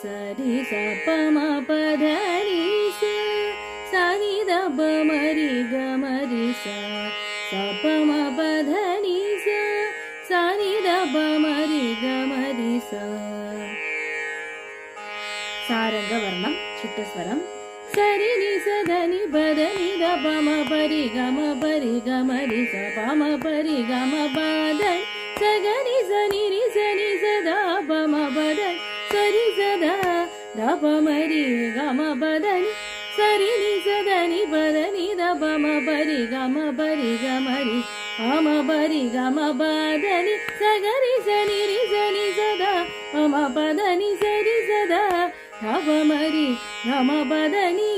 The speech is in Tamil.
சரி சபம பதனி சனி தப மரி கமரி சபம பதனி சனி தப மரி கமரி சாரங்க வர்ணம் சிட்டஸ்வரம் சரி நி சதனி பதனி தபம பரி கமரி சபம பரி கம பதனி சகனி சனி ரி சனி சதா பம பதனி சரி சதா தபமரி கம பதனி சரி நி சதனி பதனி தபம பரி கமரி பம பரி கம பதனி சகரி சனி ரி சனி சதா பம பதனி சரி சதா தபமரி கம பதனி